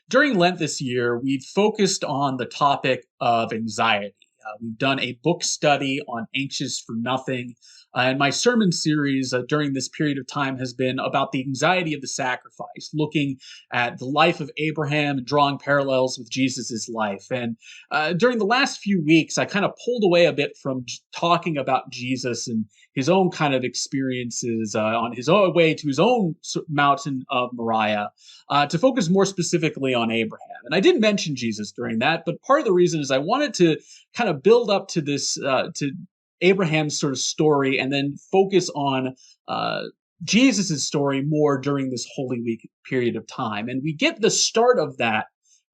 During Lent this year, we've focused on the topic of anxiety. We've done a book study on Anxious for Nothing. And my sermon series during this period of time has been about the anxiety of the sacrifice, looking at the life of Abraham and drawing parallels with Jesus's life. And during the last few weeks, I kind of pulled away a bit from talking about Jesus and his own kind of experiences on his own way to his own mountain of Moriah to focus more specifically on Abraham. And I did mention Jesus during that, but part of the reason is I wanted to kind of build up to this, to Abraham's sort of story, and then focus on Jesus' story more during this Holy Week period of time. And we get the start of that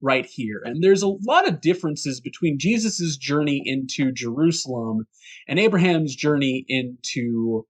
right here. And there's a lot of differences between Jesus' journey into Jerusalem and Abraham's journey into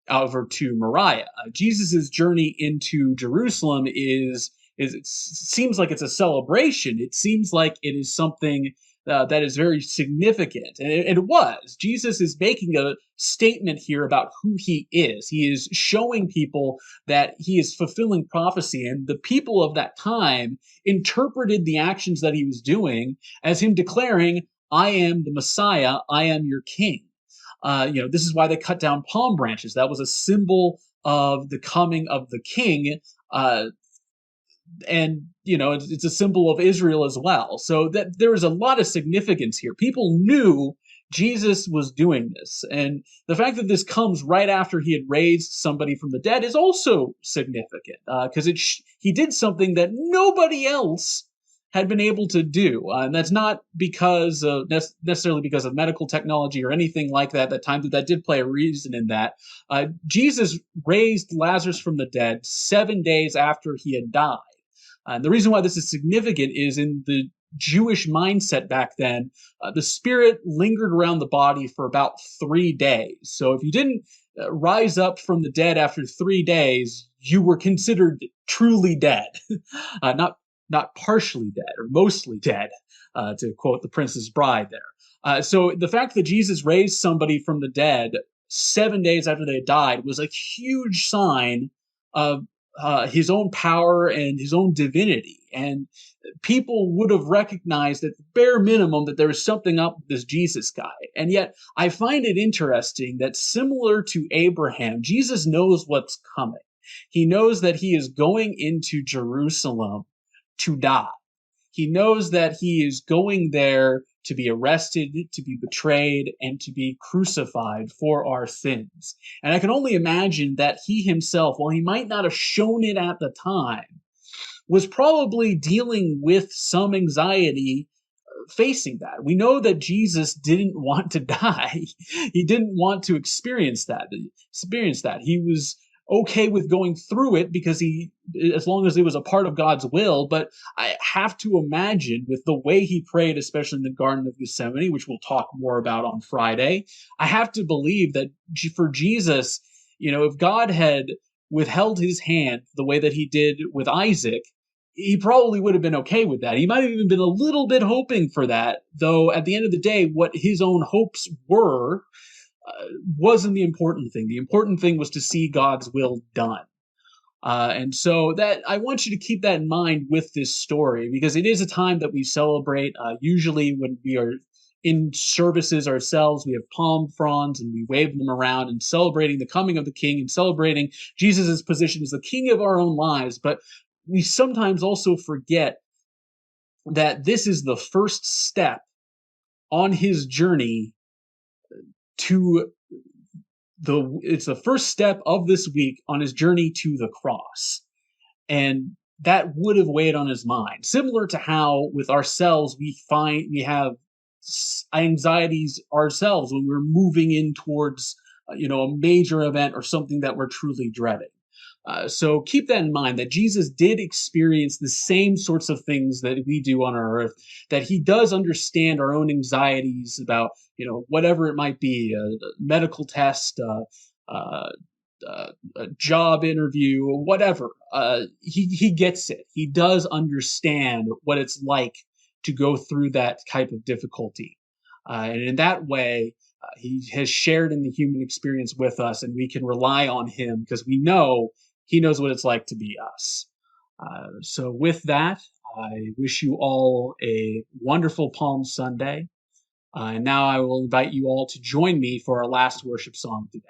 over to Moriah. Jesus' journey into Jerusalem is it seems like it's a celebration. It seems like it is something that is very significant, and it was. Jesus is making a statement here about who he is. He is showing people that he is fulfilling prophecy, and the people of that time interpreted the actions that he was doing as him declaring, "I am the Messiah. I am your King." This is why they cut down palm branches. That was a symbol of the coming of the king. And it's a symbol of Israel as well. So that there is a lot of significance here. People knew Jesus was doing this, and the fact that this comes right after he had raised somebody from the dead is also significant because he did something that nobody else had been able to do, and that's not because necessarily because of medical technology or anything like that. That time that did play a reason in that. Jesus raised Lazarus from the dead 7 days after he had died. And the reason why this is significant is in the Jewish mindset back then, the spirit lingered around the body for about 3 days. So if you didn't rise up from the dead after 3 days, you were considered truly dead, not partially dead or mostly dead, to quote The Princess Bride there. So the fact that Jesus raised somebody from the dead 7 days after they died was a huge sign of his own power and his own divinity. And people would have recognized at the bare minimum that there was something up with this Jesus guy. And yet I find it interesting that, similar to Abraham, Jesus knows what's coming. He knows that he is going into Jerusalem to die. He knows that he is going there to be arrested, to be betrayed, and to be crucified for our sins. And I can only imagine that he himself, while he might not have shown it at the time, was probably dealing with some anxiety facing that. We know that Jesus didn't want to die. He didn't want to experience that. He was okay with going through it because as long as it was a part of God's will. But I have to imagine, with the way he prayed, especially in the Garden of Gethsemane, which we'll talk more about on Friday, I have to believe that for Jesus, if God had withheld his hand the way that he did with Isaac, he probably would have been okay with that. He might have even been a little bit hoping for that, though at the end of the day, what his own hopes were wasn't the important thing. The important thing was to see God's will done. And so that I want you to keep that in mind with this story, because it is a time that we celebrate. Usually when we are in services ourselves, we have palm fronds and we wave them around and celebrating the coming of the king and celebrating Jesus' position as the king of our own lives. But we sometimes also forget that this is the first step on his journey to it's the first step of this week on his journey to the cross. And that would have weighed on his mind, similar to how with ourselves we have anxieties ourselves when we're moving in towards a major event or something that we're truly dreading. So keep that in mind, that Jesus did experience the same sorts of things that we do on our earth, that he does understand our own anxieties about, whatever it might be, a medical test, a job interview, or whatever. He gets it. He does understand what it's like to go through that type of difficulty. And in that way, he has shared in the human experience with us, and we can rely on him because we know he knows what it's like to be us. So, with that, I wish you all a wonderful Palm Sunday. And now I will invite you all to join me for our last worship song today.